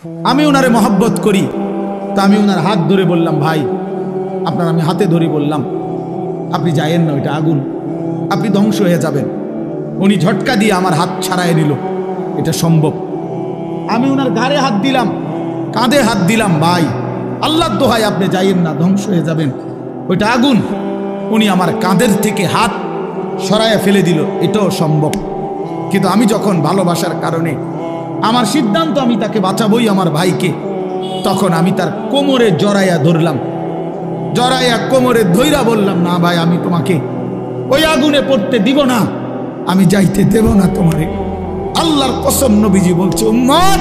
আমি ওনারে মহব্বত করি। তা আমি ওনার হাত ধরে বললাম, ভাই আপনার আমি হাতে ধরি বললাম, আপনি যায়েন না, ওইটা আগুন, আপনি ধ্বংস হয়ে যাবেন। উনি ঝটকা দিয়ে আমার হাত ছাড়াই নিল। এটা সম্ভব? আমি ওনার ঘাড়ে হাত দিলাম, কাঁধে হাত দিলাম, ভাই আল্লাহর দোহাই আপনি যাইয়েন না, ধ্বংস হয়ে যাবেন, ওইটা আগুন। উনি আমার কাঁধের থেকে হাত সরাইয়া ফেলে দিল। এটাও সম্ভব। কিন্তু আমি যখন ভালোবাসার কারণে আমার সিদ্ধান্ত আমি তাকে বাঁচাবই, আমার ভাইকে, তখন আমি তার কোমরে জড়াইয়া ধরলাম, জড়াইয়া কোমরে ধইরা বললাম, না ভাই আমি তোমাকে ওই আগুনে পড়তে দিব না, আমি যাইতে দেব না তোমারে। আল্লাহর কসম, নবীজি বলছে, উম্মত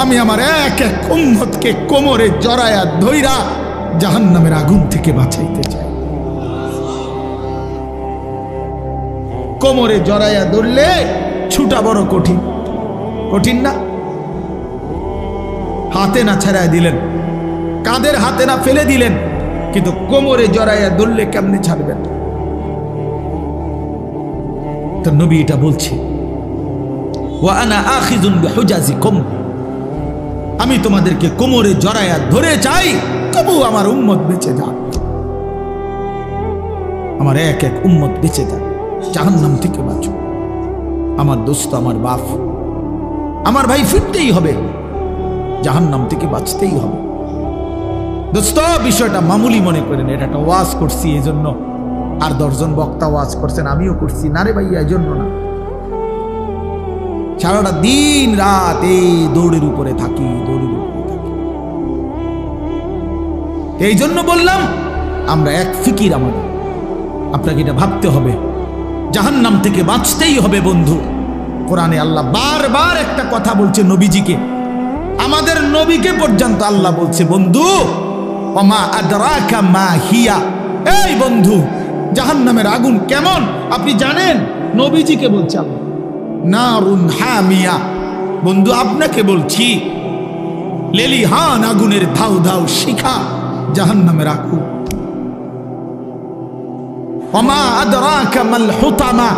আমি আমার এক এক উম্মতকে কোমরে জড়াইয়া ধইরা জাহান্নামের আগুন থেকে বাঁচাইতে চাই। কোমরে জড়াইয়া ধরলে ছুটা বড় কঠিন, কঠিন না? হাতে না ছাড়াই দিলেন, কাঁধের হাতে না ফেলে দিলেন, কিন্তু কোমরে জড়াইয়া ধরলে কেমনে ছাড়বেন? তো নবী এটা বলছে, ওয়া আনা আখিযুন বিহুজাজিকুম, আমি তোমাদেরকে কোমরে জড়াইয়া ধরে চাই, তবু আমার উম্মত বেঁচে যাক, আমার এক এক উম্মত বেঁচে যাক, জাহান্নাম থেকে বাঁচো। আমার দোস্ত, আমার বাপ, আমার ভাই ফিরতেই হবে, জাহান্নাম থেকে বাঁচতেই হবে। দোস্ত, বিষয়টা মামুলি মনে করেন, এটা একটা ওয়াজ করছি এই জন্য, আর 10 জন বক্তা ওয়াজ করছেন, আমিও করছি না রে ভাইয়া, এই জন্য না। সারাটা দিন রাত এই দৌড়ের উপরে থাকি, দৌড়ের উপরে থাকি। এই জন্য বললাম, আমরা এক ফিকির, আমাদের আপনাকে এটা ভাবতে হবে, জাহান্নাম থেকে বাঁচতেই হবে বন্ধু। কোরআনে আল্লাহ বারবার একটা কথা বলছে নবীজিকে, আমাদের নবীকে পর্যন্ত আল্লাহ বলছে, বন্ধু ওমা আদরাকা মা হিয়া, এই বন্ধু জাহান্নামের আগুন কেমন আপনি জানেন? নবীজিকে বলছে আল্লাহ, নারুন হামিয়া, বন্ধু আপনাকে বলছি, লেলিহান আগুনের ধাউ ধাউ শিখা জাহান্নামের আগুন। ওমা আদরাকা মাল হুতামা,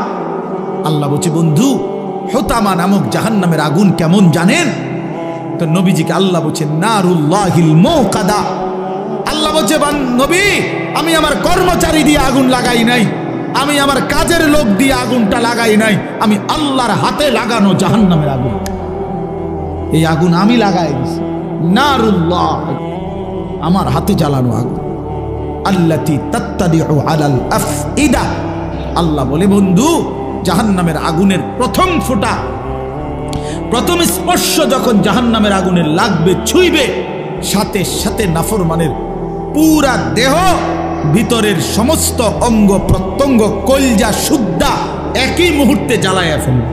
আল্লাহ বলছে বন্ধু হুতামা নামক জাহান্নামের আগুন কেমন জানেন? তো নবীজিকে আল্লাহ বলছে নারুল্লাহিল মুকাদা, আল্লাহ বলছে নবী আমি আমার কর্মচারী দিয়ে আগুন লাগাই নাই, আমি আমার কাজের লোক দিয়ে আগুনটা লাগাই নাই, আমি আল্লাহর হাতে লাগানো জাহান্নামের আগুন, এই আগুন আমি লাগাই দিছি। নারুল্লাহ, আমার হাতে জ্বালানো আগুন, আল্লাতী তাত্তাদিউ আলাল আফইদা, আল্লাহ বলে বন্ধু জাহান্নামের আগুনের প্রথম ফোঁটা, প্রথম স্পর্শ যখন জাহান্নামের আগুনের লাগবে, ছুঁইবে, সাথে সাথে নাফরমানের পুরা দেহ, ভিতরের সমস্ত অঙ্গ প্রত্যঙ্গ, কলজা সুদ্ধা একই মুহূর্তে জ্বালায়া ফেলবে।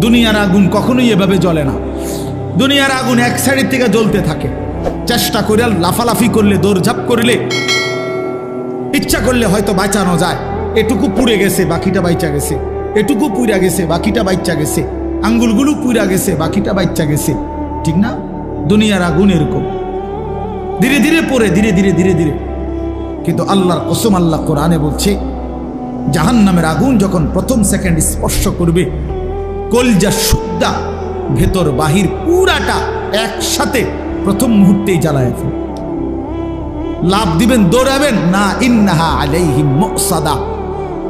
দুনিয়ার আগুন কখনোই এভাবে জ্বলে না। দুনিয়ার আগুন এক সাইড থেকে জ্বলতে থাকে, চেষ্টা করে লাফালাফি করলে, দৌড়ঝাঁপ করলে, ইচ্ছা করলে হয়তো বাঁচানো যায়। এটুকু পুড়ে গেছে, বাকিটা বাইচা গেছে, এটুকু পুড়া গেছে, বাকিটা বাইচা গেছে, আঙ্গুলগুলো পুড়া গেছে, বাকিটা বাইচা গেছে, ঠিক না? দুনিয়ার আগুন এরকম ধীরে ধীরে পড়ে, ধীরে ধীরে ধীরে ধীরে। কিন্তু আল্লাহর কসম, আল্লাহ কোরআনে বলছে জাহান্নামের আগুন যখন প্রথম সেকেন্ড স্পর্শ করবে, কলজা সুদ্ধা ভেতর বাহির পুরাটা একসাথে প্রথম মুহূর্তেই জ্বালায় ফেলবে। লাভ দিবেন, দৌড়াবেন না, ইন্নাহা আলাইহিম মুসাদা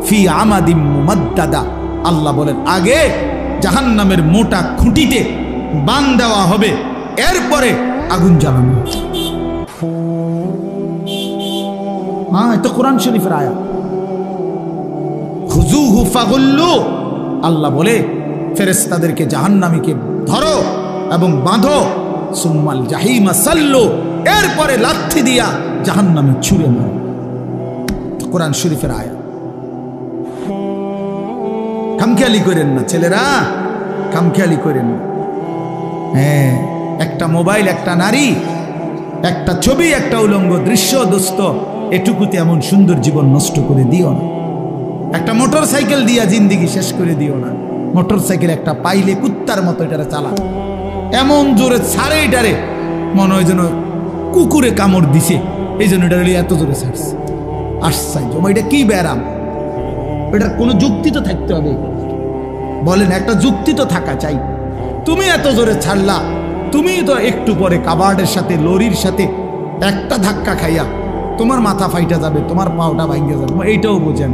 ফি আমাদিম মুমাদ্দাদা, আল্লাহ বলেন আগে জাহান্নামের মোটা খুঁটিতে বান দেওয়া হবে, এরপরে আগুন জ্বালানো। হ্যাঁ, এটা কোরআন শরীফের আয়াত। খুযুহু ফাগুল্লু, আল্লাহ বলে ফেরেশতাদেরকে জাহান্নামীকে ধরো এবং বাঁধো, সুম্মাল জাহিমা সাল্লু, এরপরে লাঠি দিয়া জাহান্নামে ছুঁড়ে মারো। কোরআন শরীফের আয়াত। খামখেয়ালি করেন না ছেলেরা, খামখেয়ালি করেন না। হ্যাঁ, একটা মোবাইল, একটা নারী, একটা ছবি, একটা উলঙ্গ দৃশ্য, দোস্ত এটুকুতে এমন সুন্দর জীবন নষ্ট করে দিও না। একটা মোটর সাইকেল দিয়া জিন্দিগি শেষ করে দিও না। মোটর সাইকেল একটা পাইলে কুত্তার মতো এটারে চালা, এমন জোরে ছাড়ে, এটারে মনে হয় যেন কুকুরে কামড় দিছে, এই জন্য এটা এত জোরে ছাড়ছে। আশ্চর্য, এটা কি ব্যারাম? এটার কোনো যুক্তি তো থাকতে হবে, বলেন, একটা যুক্তি তো থাকা চাই। তুমি এত জোরে ছাড়লা, তুমি তো একটু পরে কাবার্ডের সাথে লরির সাথে একটা ধাক্কা খাইয়া তোমার মাথা ফাইটা যাবে, তোমার পাওটা ভাঙ্গে যাবে, এইটাও বোঝেন।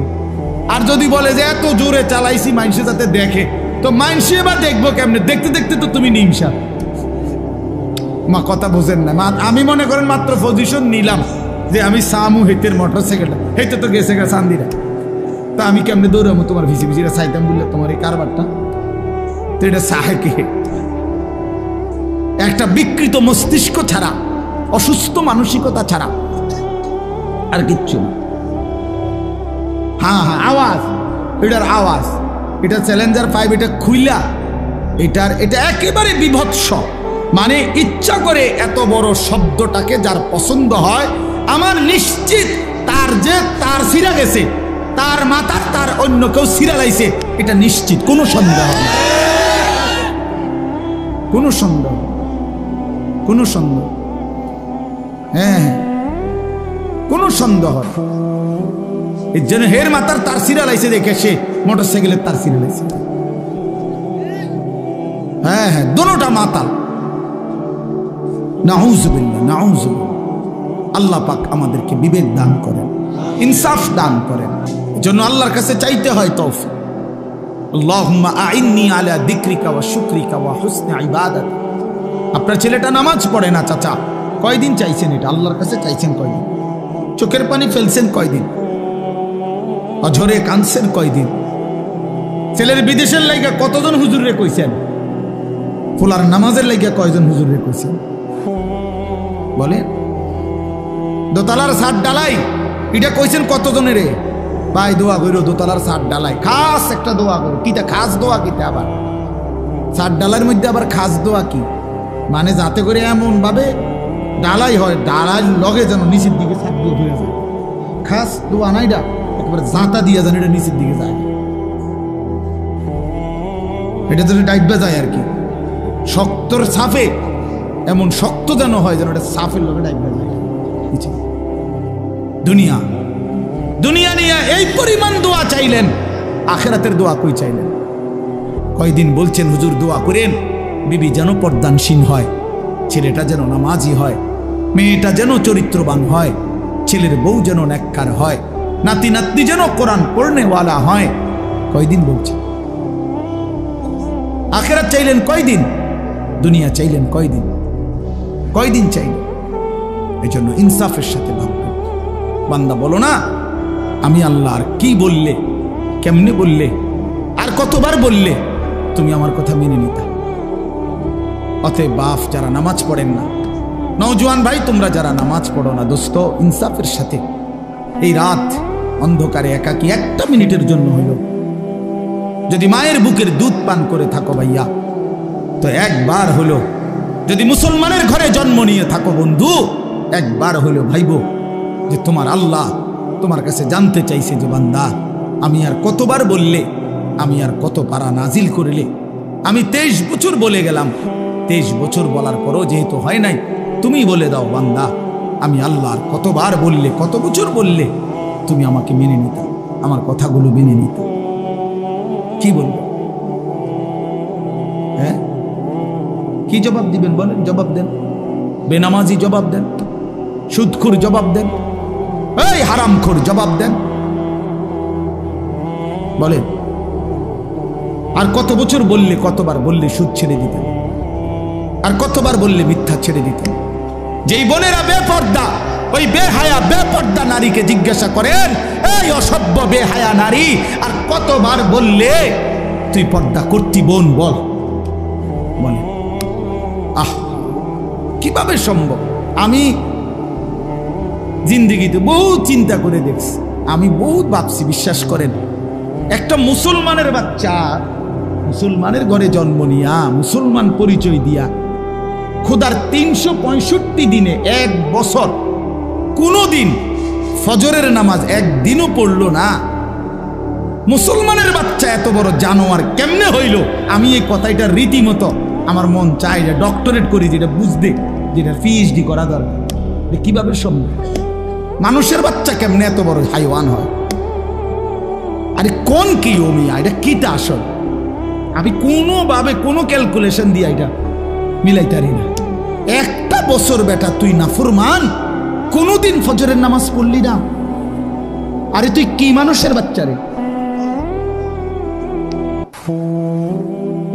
আর যদি বলে যে এত জোরে চালাইছি মানুষে যাতে দেখে, তো মানুষে বা দেখবো কেমনে? দেখতে দেখতে তো তুমি নিমসা। মা কথা বোঝেন না। আমি মনে করেন মাত্র পজিশন নিলাম যে আমি সামু হেতের মোটরসাইকেলটা, হেতে তো গেছে গা চান্দিরা, তা আমি কেমনে দৌড়াবো তোমার ভিসি ভিসিটা চাইতাম বললে তোমার এই কারবারটা? তো এটা সাহে কে? একটা বিকৃত মস্তিষ্ক ছাড়া, অসুস্থ মানসিকতা ছাড়া আর কিচ্ছু না। হ্যাঁ হ্যাঁ, আওয়াজ, এটার আওয়াজ, এটা চ্যালেঞ্জার 5, এটা খুইলা, এটা একেবারে বিভৎস। মানে ইচ্ছা করে এত বড় শব্দটাকে যার পছন্দ হয়, আমার নিশ্চিত তার সিরা গেছে, তার মাথার তার অন্য কেউ সিরা লাইছে, এটা নিশ্চিত, কোনো সন্দেহ নেই, কোনো সন্দেহ, কোনো সন্দেহ, হ্যাঁ কোনো সন্দেহ। এর জন্য হের মাথার তার সিরা লাইছে দেখে সে মোটরসাইকেলের তার সিরা লাইছে। হ্যাঁ হ্যাঁ, দোনোটা মাতাল। নাউজুবিল্লাহ, নাউজুবিল্লাহ। আল্লাহ পাক আমাদেরকে বিবেক দান করেন, ইনসাফ দান করেন। এজন্য আল্লাহর কাছে চাইতে হয় তৌফিক। আল্লাহুম্মা আইন্নি আলা যিকরিকা ওয়া শুকরিকা ওয়া হুসনি ইবাদাত। আপনার ছেলেটা নামাজ পড়ে না চাচা, কয়দিন চাইছেন এটা? আল্লাহর কাছে চাইছেন কয়দিন? চোখের পানি ফেলছেন কয়দিন? অঝরে কাঁদছেন কয়দিন? ছেলের বিদেশের লাইগা কতজন হুজুরে কইছেন? ফুলার নামাজের লাইগা কয়জন হুজুরে কইছেন বলেন? দোতলার ছাদ ডালাই এটা কইছেন কতজনের? ভাই দোয়া কইরো, দোতলার ছাদ ডালাই খাস একটা দোয়া করো। কিটা খাস দোয়া? কিটা আবার ছাদ ডালার মধ্যে আবার খাস দোয়া কি? মানে যাতে করে এমন ভাবে ডালাই হয়, ডালার লগে যেন নিচের দিকে ছাদ দিয়ে ফিরে যায়। খাস দোয়া না, এটা একেবারে জাঁতা দিয়ে যেন এটা নিচের দিকে যায়, এটা যেন ডাইবা যায় আর কি। শক্তর সাফে এমন শক্ত যেন হয় যেন এটা সাফের লগে ডাইবা যায়। দুনিয়া দুনিয়া নিয়ে এই পরিমাণ দোয়া চাইলেন, আখিরাতের দোয়া কই চাইলেন? কয়দিন বলছেন হুজুর দোয়া করেন বিবি যেন পর্দানসীন হয়, ছেলেটা যেন নামাজি হয়, মেয়েটা যেন চরিত্রবান হয়, ছেলের বউ যেন নেককার হয়, নাতি নাতনি যেন কোরআন পড়নেওয়ালা হয়। কয়দিন বলছেন? আখিরাত চাইলেন কয়দিন? দুনিয়া চাইলেন কয়দিন? কয়দিন চাইলেন? এই জন্য ইনসাফের সাথে ভাববেন। বান্দা বলো না আমি আল্লাহ আর কি বললে, কেমনে বললে, আর কতবার বললে তুমি আমার কথা মেনে নিতা। অতএব বাপ যারা নামাজ পড়েন না, নওজোয়ান ভাই তোমরা যারা নামাজ পড়ো না, দোস্ত ইনসাফের সাথে এই রাত অন্ধকারে একাকী একটা মিনিটের জন্য হইল যদি মায়ের বুকের দুধ পান করে থাকো ভাইয়া, তো একবার হলো যদি মুসলমানের ঘরে জন্ম নিয়ে থাকো বন্ধু, একবার হলো ভাইব যে তোমার আল্লাহ তোমার কাছে জানতে চাইছে যে বান্দা আমি আর কতবার বললে, আমি আর কত পারা নাজিল করলে। আমি 23 বছর বলে গেলাম, 23 বছর বলার পরও যেহেতু হয় নাই, তুমি বলে দাও বান্দা আমি আল্লাহ আর কতবার বললে, কত বছর বললে তুমি আমাকে মেনে নিতা, আমার কথাগুলো মেনে নিতা। কি বলবো? হ্যাঁ কি জবাব দিবেন বলেন? জবাব দেন। বেনামাজি জবাব দেন, সুদখোর জবাব দেন, এই হারামখোর জবাব দেন, বলেন। আর কত বছর বললে, কতবার বললে সুদ ছেড়ে দিতেন, আর কতবার বললে মিথ্যা ছেড়ে দিতেন। যেই বোনেরা বেপর্দা, ওই বেহায়া বেপর্দা নারীকে জিজ্ঞাসা করেন, এই অসভ্য বেহায়া নারী আর কতবার বললে তুই পর্দা করতি বোন, বল বলে। আহ কিভাবে সম্ভব? আমি জিন্দেগিতে বহুত চিন্তা করে দেখছি, আমি বহুত ভাবছি, বিশ্বাস করেন। একটা মুসলমানের বাচ্চা মুসলমানের ঘরে জন্ম নিয়া, মুসলমান পরিচয় দিয়া, খোদার 365 দিনে 1 বছর কোনদিন ফজরের নামাজ একদিনও পড়লো না, মুসলমানের বাচ্চা এত বড় জানোয়ার কেমনে হইল? আমি এই কথাটা রীতিমতো আমার মন চাই যে ডক্টরেট করি, যেটা বুঝতে, যেটা PhD করা দরকার। কিভাবে সম্ভব? মানুষের বাচ্চা কেমনে এত বড় হাইওয়ান হয়? আরে কোন কি ওমিয়া, এটা কিটা আসল? আমি কোনোভাবে কোনো ক্যালকুলেশন দিয়ে এটা মিলাইতারি না। একটা বছর বেটা তুই নাফরমান, কোনোদিন ফজরের নামাজ পড়লি না? আরে তুই কি মানুষের বাচ্চা রে?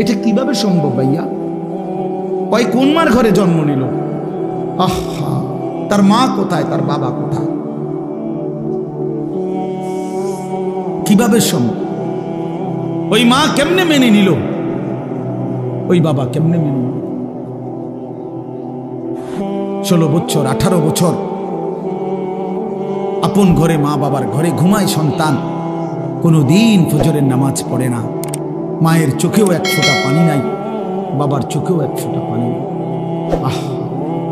এটা কিভাবে সম্ভব ভাইয়া? ওই কোন মার ঘরে জন্ম নিল? আহা, তার মা কোথায়, তার বাবা কোথায়? কিভাবে সম্ভব? ওই মা কেমনে মেনে নিল? ওই বাবা কেমনে মেনে নিল? 16 বছর 18 বছর আপন ঘরে, মা বাবার ঘরে ঘুমায় সন্তান, কোনোদিন ফজরের নামাজ পড়ে না। মায়ের চোখেও এক ফোঁটা পানি নাই, বাবার চোখেও এক ফোঁটা পানি নাই। আহ,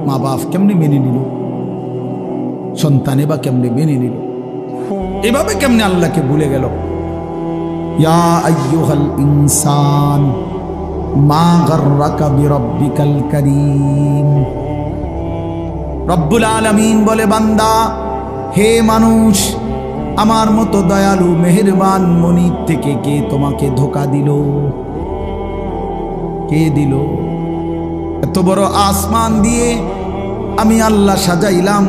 মা বাপ কেমনে মেনে নিল? সন্তানে বা কেমনে মেনে নিল? এভাবে কেমনে আল্লাহকে ভুলে গেল? ইয়া আইয়ুহাল ইনসান মা গাররাকা বিরাব্বিকাল কারীম। রব্বুল আলামিন বলে, বান্দা, হে মানুষ, আমার মতো দয়ালু মেহেরবান মনিব থেকে কে তোমাকে ধোঁকা দিল? কে দিল? এত বড় আসমান দিয়ে আমি আল্লাহ সাজাইলাম,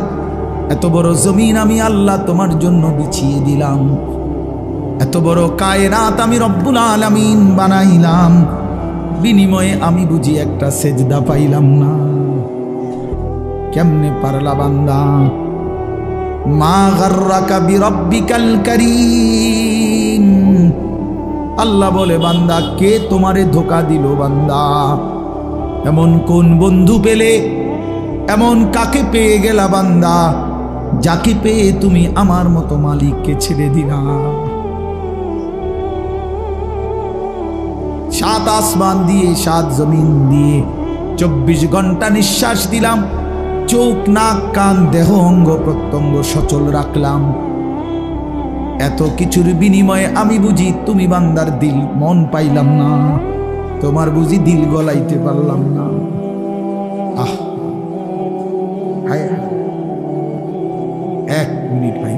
এত বড় জমিন আমি আল্লাহ তোমার জন্য বিছিয়ে দিলাম, এত বড় কায়নাত আমি রব্বুল আলামিন বানাইলাম, বিনিময়ে আমি বুঝি একটা সেজদা পাইলাম না? কেমনে পারলা বান্দা? মা গাররাকা বিরাব্বিকাল কারীম। আল্লাহ বলে, বান্দা, কে তোমারে ধোঁকা দিল? বান্দা, এমন কোন বন্ধু পেলে, এমন কাকে পেয়ে গেলা বান্দা, যাকে পেয়ে তুমি আমার মতো মালিককে ছেড়ে দিলা? 7 আসমান দিয়ে 7 জমিন দিয়ে 24 ঘন্টা নিঃশ্বাস দিলাম, চোখ নাক কান দেহ অঙ্গ প্রত্যঙ্গ সচল রাখলাম। এত কিছুর বিনিময়ে আমি বুঝি তুমি বান্দার দিল মন পাইলাম না, তোমার বুঝি দিল গলাইতে পারলাম না। আহ, এক মিনিট ভাই,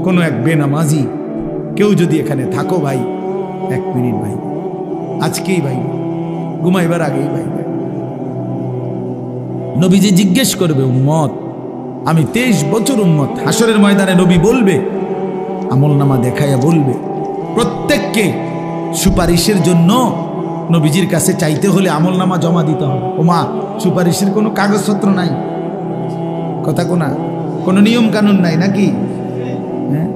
কোনো এক বেনামাজি কেউ যদি এখানে থাকো ভাই, 1 মিনিট ভাই, আজকেই ভাই, ঘুমাইবার আগেই ভাই, নবীজি জিজ্ঞেস করবে, উম্মত, আমি 23 বছর উম্মত, হাসরের ময়দানে নবী বলবে, আমলনামা দেখাইয়া বলবে, প্রত্যেককে সুপারিশের জন্য নবীজির কাছে চাইতে হলে আমলনামা জমা দিতে হবে। ওমা, সুপারিশের কোনো কাগজপত্র নাই, কথা কোনা, কোনো নিয়ম কানুন নাই নাকি? হ্যাঁ,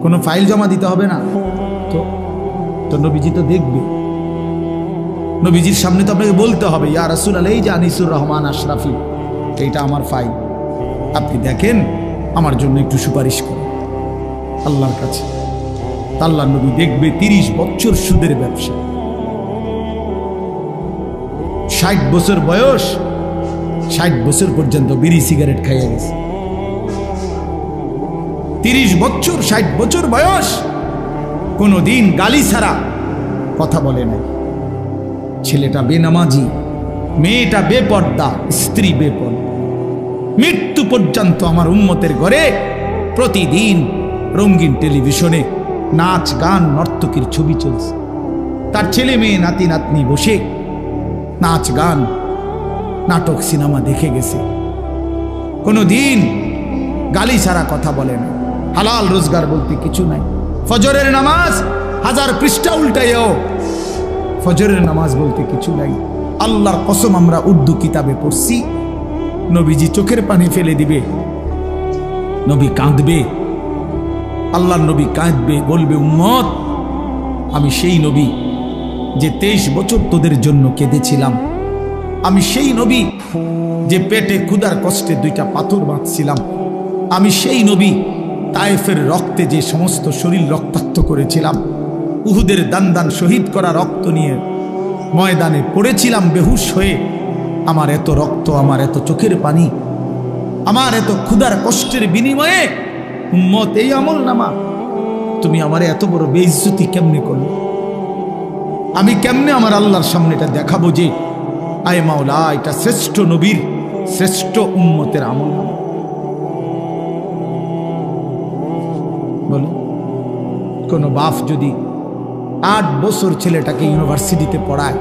কোনো ফাইল জমা দিতে হবে না তো নবীজি তো দেখবে। নবীজির সামনে তো আপনাকে বলতে হবে, ইয়া রাসূলুল্লাহ, এই যে আনিসুর রহমান আশরাফি, এইটা আমার ফাইল, আপনি দেখেন, আমার জন্য একটু সুপারিশ করুন আল্লাহর কাছে। আল্লাহ নবী দেখবে 30 বছর সুদের ব্যবসা, 60 বছর বয়স, 60 বছর পর্যন্ত বিড়ি সিগারেট খাইয়া গেছে। 30 বছর 60 বছর বয়স, কোনোদিন গালি ছাড়া কথা বলে নাই। ছেলেটা বেনামাজি, মেয়েটা বেপর্দা, স্ত্রী বেপর্দা। মৃত্যু পর্যন্ত আমার উম্মতের ঘরে প্রতিদিন রঙিন টেলিভিশনে নাচ গান নর্তকীর ছবি চলছে। তার ছেলে মেয়ে নাতি নাতনি বসে নাচ গান নাটক সিনেমা দেখে গেছে। কোনোদিন গালি ছাড়া কথা বলে না, হালাল রোজগার বলতে কিছু নাই। ফজরের নামাজ 1000 পৃষ্ঠা উল্টাইও, ফজরের নামাজ বলতে কিছু নাই। আল্লাহর কসম, আমরা উর্দু কিতাবে পড়ছি, নবীজি চোখের পানি ফেলে দিবে, নবী কাঁদবে, আল্লাহর নবী কাঁদবে, বলবে, উম্মত, আমি সেই নবী যে 23 বছর তোদের জন্য কেঁদেছিলাম, আমি সেই নবী যে পেটে ক্ষুধার কষ্টে 2টা পাথর বাঁধছিলাম, আমি সেই নবী তায়েফের রক্তে যে সমস্ত শরীর রক্তাক্ত করেছিলাম, উহুদের দান শহীদ করা রক্ত নিয়ে ময়দানে পড়েছিলাম বেহুশ হয়ে, আমার এত রক্ত, আমার এত চোখের পানি, আমার এত ক্ষুধার কষ্টের বিনিময়ে উম্মত এই আমলনামা, তুমি আমার এত বড় বেইজ্জতি কেমনে করলে? আমি কেমনে আমার আল্লাহর সামনে এটা দেখাবো যে আয় মাওলা, এটা শ্রেষ্ঠ নবীর শ্রেষ্ঠ উম্মতের আমলনামা? বলো, কোন বাপ যদি 8 বছর ছেলেটাকে ইউনিভার্সিটিতে পড়ায়।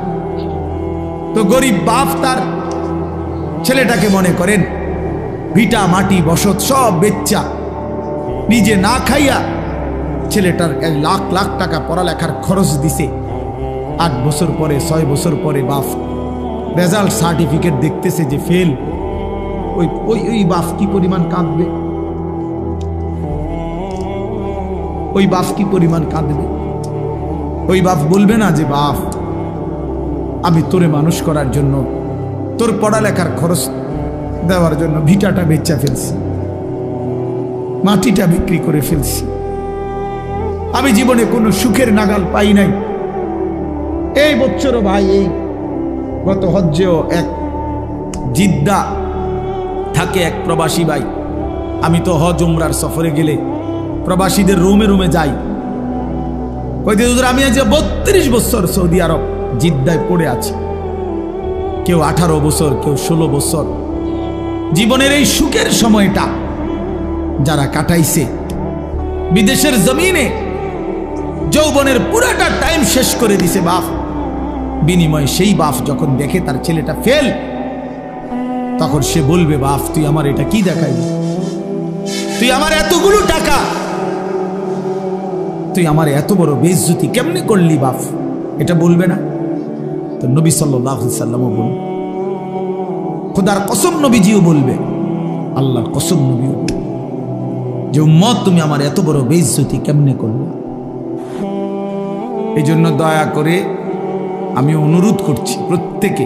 তো গরিব বাপ তার ছেলেটাকে মনে করেন ভিটা মাটি বসত সব বেচ্চা নিজে না খাইয়া ছেলেটার লাখ লাখ টাকা পড়ালেখার খরচ দিছে। 8 বছর পরে 6 বছর পরে বাপ রেজাল্ট সার্টিফিকেট দেখতেছে যে ফেল। ওই বাপ কি পরিমাণ কাঁদবে, ওই বাপ কি পরিমাণ কাঁদবে। ওই বাপ বলবে না যে বাপ আমি তোরে মানুষ করার জন্য, তোর পড়ালেখার খরচ দেওয়ার জন্য ভিটাটা বেচা ফেলছি, মাটিটা বিক্রি করে ফেলছি, আমি জীবনে কোনো সুখের নাগাল পাই নাই। এই বছরও ভাই এই গত হজ্জেও এক জিদ্দা থাকে এক প্রবাসী ভাই, আমি তো হজ উমরার সফরে গেলে প্রবাসীদের রুমে রুমে যাই। আমি আজ 32 বছর সৌদি আরব জিদ্দায় পড়ে আছি, কেউ 18 বছর, কেউ 16 বছর। জীবনের এই সুখের সময়টা যারা কাটাইছে বিদেশের জমিনে, যৌবনের পুরাটা টাইম শেষ করে দিছে বাপ, বিনিময়ে সেই বাপ যখন দেখে তার ছেলেটা ফেল, তখন সে বলবে বাপ তুই আমার এটা কি দেখাইলি, তুই আমার এতগুলো টাকা, তুই আমার এত বড় বেইজ্জতি কেমনে করলি বাপ, এটা বলবে না? তো নবী সাল্লাল্লাহু আলাইহি সাল্লামও বলবে, খোদার কসম নবীজিও বলবে, আল্লাহর কসম নবীও বলবে যে উম্মত তুমি আমার এত বড় বেইজ্জতি কেমনে করলে। এই জন্য দয়া করে আমি অনুরোধ করছি প্রত্যেকে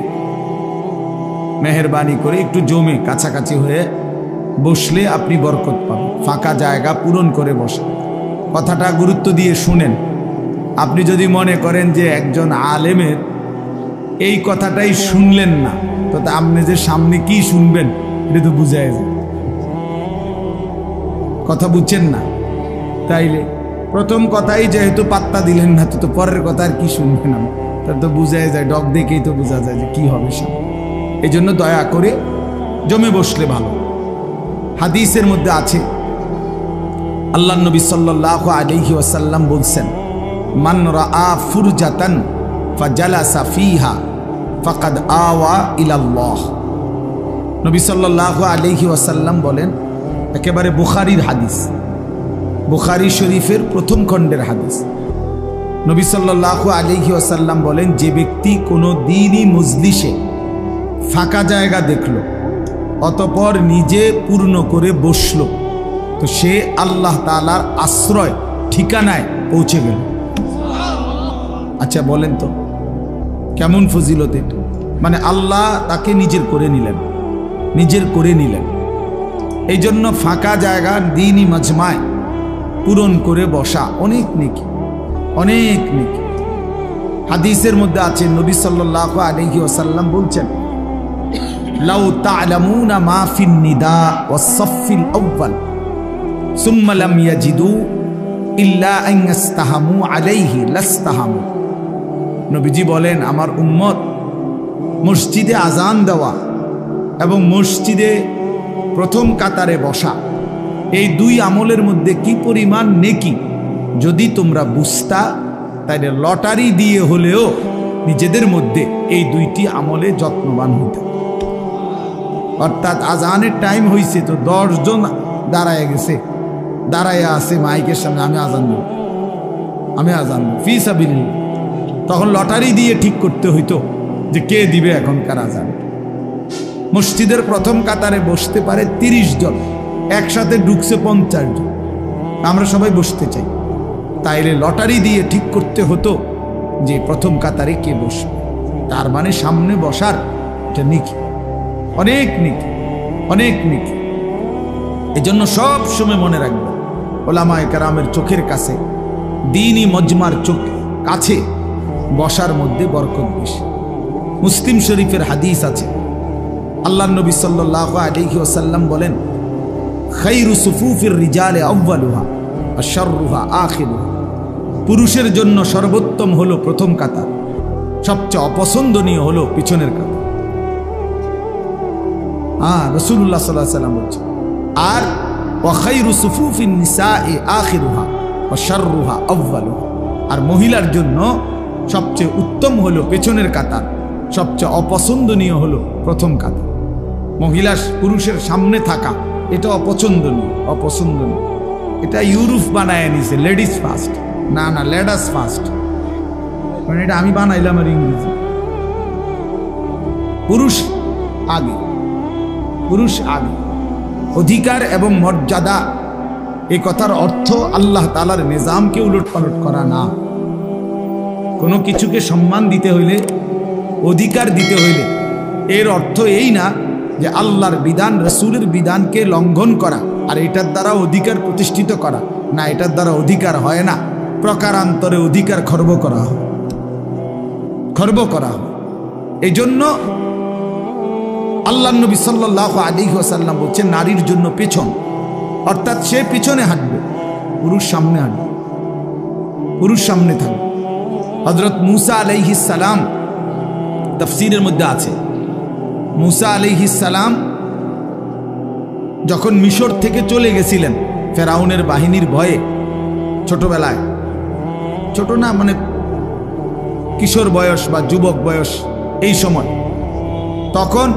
মেহেরবানি করে একটু জমে কাছাকাছি হয়ে বসলে আপনি বরকত পাবেন। ফাঁকা জায়গা পূরণ করে বসেন, কথাটা গুরুত্ব দিয়ে শুনেন। আপনি যদি মনে করেন যে একজন আলেমের এই কথাটাই শুনলেন না, তো আপনি যে সামনে কি শুনবেন এটা তো বুঝাই যায়, কথা বুঝছেন না। তাইলে প্রথম কথাই যেহেতু পাত্তা দিলেন না, তো পরের কথা আর কি শুনবেন, তার তো বুঝাই যায়, ডগ দেখেই তো বোঝা যায় যে কি হবে সামনে। এই জন্য দয়া করে জমে বসলে ভালো। হাদিসের মধ্যে আছে আল্লাহ নবী সাল্লাল্লাহু আলাইহি ওয়াসাল্লাম বলছেন, মান রাআ ফুরজাতান ফাজালাসা ফিহা ফাকাদ আওয়া ইলাল্লাহ। নবী সাল্লাল্লাহু আলাইহি ওয়াসাল্লাম বলেন, একেবারে বুখারীর হাদিস, বুখারী শরীফের প্রথম খণ্ডের হাদিস। নবী সাল্লাল্লাহু আলাইহি ওয়াসাল্লাম বলেন, যে ব্যক্তি কোনো দ্বীনি মজলিসে ফাঁকা জায়গা দেখল অতঃপর নিজে পূর্ণ করে বসলো, তো সে আল্লাহ তাআলার আশ্রয় ঠিকানায় পৌঁছে গেল। আচ্ছা বলেন তো কেমন ফজিলত এটা? মানে আল্লাহ তাকে নিজের করে নিলেন, নিজের করে নিলেন। এই জন্য ফাঁকা জায়গা দ্বীনি মাজমায় পূরণ করে বসা অনেক নেকি, অনেক নেকি। হাদিসের মধ্যে আছে নবী সাল্লাল্লাহু আলাইহি ওয়াসাল্লাম বলছেন, লাউ তা'লামুনা মা ফিন নিদা ওয়াস সাফফিল আউয়াল সুম্মা লাম ইয়াজিদু ইল্লা আন ইস্তাহামু আলাইহি লাস্তাহামু। নবীজি বলেন, আমার উম্মত মসজিদে আজান দেওয়া এবং মসজিদে প্রথম কাতারে বসা, এই দুই আমলের মধ্যে কি পরিমাণ নেকি যদি তোমরা বুঝতা, তাইলে লটারি দিয়ে হলেও নিজেদের মধ্যে এই দুইটি আমলে যত্নবান হইত। অর্থাৎ আজানের টাইম হয়েছে, তো 10 জন দাঁড়ায় গেছে, দাঁড়ায় আছে মাইকের সামনে, আমি আজান দেব, আমি আজান দেব ফি সাবিলিল্লাহ। তখন লটারি দিয়ে ঠিক করতে হইতো যে কে দিবে এখনকার আজান। মসজিদের প্রথম কাতারে বসতে পারে 30 জন, একসাথে ঢুকছে 50 জন, আমরা সবাই বসতে চাই, তাইলে লটারি দিয়ে ঠিক করতে হতো যে প্রথম কাতারে কে বসবে। তার মানে সামনে বসার এটা নেকি, অনেক নেকি, অনেক নেকি। এই জন্য সব সময় মনে রাখবে, ওলামায়ে কেরামের চোখের কাছে, দ্বীনি মজমার চোখ কাছে বসার মধ্যে বরকত বেশি। মুসলিম শরীফের হাদিস আছে, আল্লাহর নবী সাল্লাল্লাহু আলাইহি ওয়াসাল্লাম বলেন, খায়রু সুফুফির রিজালে আউয়ালুহা ওয়া শাররুহা আখিরুহা। পুরুষের জন্য সর্বোত্তম হলো প্রথম কাতার, সবচেয়ে অপছন্দনীয় হলো পিছনের কাতার। রাসূলুল্লাহ সাল্লাল্লাহু আলাইহি ওয়াসাল্লাম বলেছেন, আর ওয়া খায়রু সুফুফিন নিসাই আখিরুহা ওয়া শাররুহা আউয়ালুহা। আর মহিলার জন্য সবচেয়ে উত্তম হলো পেছনের কাতার, সবচেয়ে অপছন্দনীয় হলো প্রথম কাতার। মহিলা পুরুষের সামনে থাকা এটা অপছন্দনীয়। এটা ইউরোপ বানায় নিছে লেডিস ফার্স্ট, না লেডাস ফার্স্ট, মানে এটা আমি বানাইলাম আর ইংরেজি। পুরুষ আগে, অধিকার এবং মর্যাদা, এই কথার অর্থ আল্লাহ তাআলার নিজামকে উলটপালট করা না। কোনো কিছুকে সম্মান দিতে হইলে, অধিকার দিতে হইলে এর অর্থ এই না যে আল্লাহর বিধান, রাসূলের বিধানকে লঙ্ঘন করা আর এটার দ্বারা অধিকার প্রতিষ্ঠিত করা। না, এটার দ্বারা অধিকার হয় না, প্রকারান্তরে অধিকার খর্ব করা হয়। এই জন্য আল্লাহ নবী সাল্লাল্লাহু আলাইহি ওয়াসাল্লাম বলছেন নারীর জন্য পেছন, অর্থাৎ সে পিছনে হাঁটবে, পুরুষ সামনে হাঁটবে, পুরুষ সামনে থাকবে। হযরত মূসা আলাইহিস সালাম তাফসীরের মধ্যে আছে, মূসা আলাইহিস সালাম যখন মিশর থেকে চলে গেছিলেন ফেরাউনের বাহিনীর ভয়ে, ছোটবেলায়, ছোট না মানে কিশোর বয়স বা যুবক বয়স এই সময়, তখন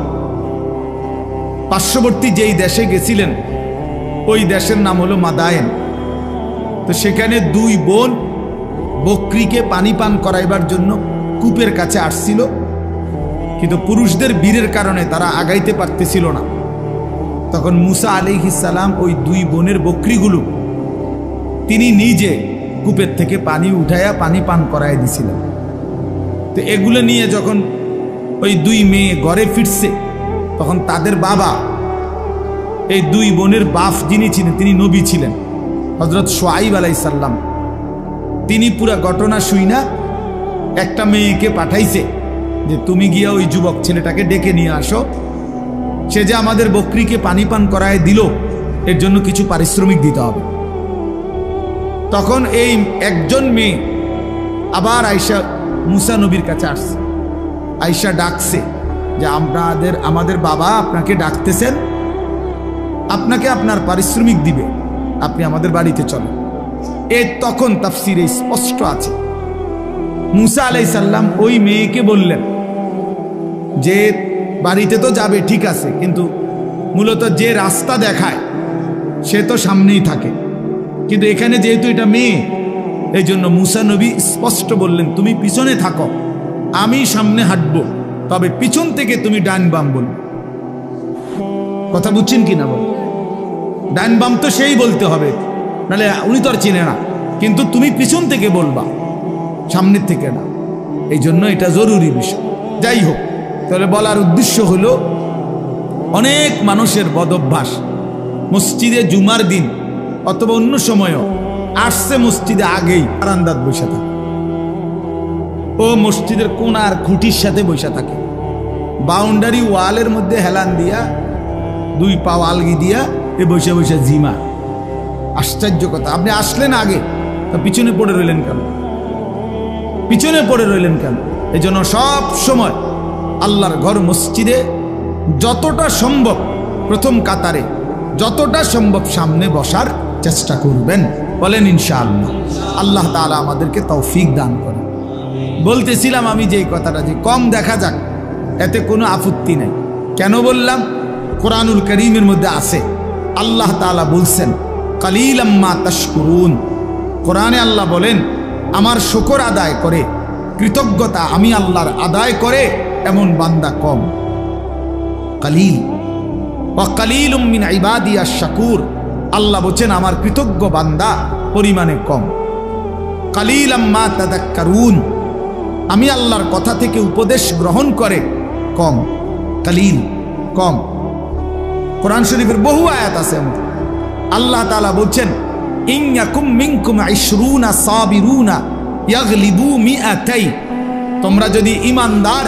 পার্শ্ববর্তী যেই দেশে গেছিলেন ওই দেশের নাম হলো মাদায়েন। তো সেখানে দুই বোন বকরিকে পানি পান করাইবার জন্য কূপের কাছে আসছিল, কিন্তু পুরুষদের বীরের কারণে তারা আগাইতে পারতেছিল না। তখন মূসা আলাইহিস সালাম ওই দুই বোনের বকরিগুলো তিনি নিজে কূপের থেকে পানি উঠাইয়া পানি পান করাই দিছিলেন। তো এগুলো নিয়ে যখন ওই দুই মেয়ে ঘরে ফিরছে, তখন তাদের বাবা, এই দুই বোনের বাপ যিনি ছিলেন তিনি নবী ছিলেন, হযরত শুআইব আলাইহিস সালাম, তিনি পুরা ঘটনা শুইনা একটা মেয়েকে পাঠাইছে যে তুমি গিয়া ওই যুবক ছেলেটাকে ডেকে নিয়ে আসো, সে যে আমাদের বকরিকে পানি পান করায় দিল এর জন্য কিছু পারিশ্রমিক দিতে হবে। তখন এই একজন মেয়ে আবার আয়েশা মূসা নবীর কাছে আসছে, আয়েশা ডাকছে যে আমাদের বাবা আপনাকে ডাকতেছেন, আপনাকে আপনার পারিশ্রমিক দিবে, আপনি আমাদের বাড়িতে চলেন। তখন তাফসীরে স্পষ্ট আছে মূসা আলাইহিস সালাম ওই মেয়েকে বললেন যে বাড়িতে তো যাবে ঠিক আছে, কিন্তু মূলত যে রাস্তা দেখায় সে তো সামনেই থাকে, কিন্তু এখানে যেহেতু এটা মেয়ে, এই জন্য মূসা নবী স্পষ্ট বললেন তুমি পিছনে থাকো, আমি সামনে হাঁটবো, তবে পিছন থেকে তুমি ডান বাম বলবে। কথা বুঝছেন কি না? বল, ডান বাম তো সেই বলতে হবে, নাহলে উনি তো আর চিনে না, কিন্তু তুমি পিছন থেকে বলবা, সামনের থেকে না। এই জন্য এটা জরুরি বিষয়। যাই হোক, তাহলে বলার উদ্দেশ্য হলো অনেক মানুষের বদভ্যাস, মসজিদে জুমার দিন অথবা অন্য সময়ও আসছে মসজিদে আগেই বারান্দাত বসে থাকে, ও মসজিদের কোনার খুঁটির সাথে বসে থাকে, বাউন্ডারি ওয়ালের মধ্যে হেলান দিয়া দুই পা আলগি দিয়া এ বসে বসে জিমা। আশ্চর্য কথা, আপনি আসলেন আগে, তা পিছনে পড়ে রইলেন কেন? এই জন্য সব সময় আল্লাহর ঘর মসজিদে যতটা সম্ভব প্রথম কাতারে, যতটা সম্ভব সামনে বসার চেষ্টা করবেন। বলেন ইনশাআল্লাহ। আল্লাহ তাআলা আমাদেরকে তৌফিক দান করেন। বলতেছিলাম আমি যে কথাটা, যে কম দেখা যাক এতে কোনো আপত্তি নেই। কেন বললাম? কোরআনুল কারীমের মধ্যে আছে, আল্লাহ তাআলা বলছেন কালিলাম মা তাশকুরুন। কোরআনে আল্লাহ বলেন আমার শুকর আদায় করে, কৃতজ্ঞতা আমি আল্লাহর আদায় করে এমন বান্দা কম। কালিল ওয়া কালিলুম মিন ইবাদিয়াশ শাকুর, আল্লাহ বলেন আমার কৃতজ্ঞ বান্দা পরিমাণে কম। কালিলাম মা তাযাক্কারুন, আমি আল্লাহর কথা থেকে উপদেশ গ্রহণ করে কম। কালিল, কম। কোরআন শরীফের বহু আয়াত আছে, আল্লাহ তাআলা বলছেন ইন ইয়াকুম মিনকুম 20 সাবিরুনা ইয়াগলিবু মিআতাই, তোমরা যদি ঈমানদার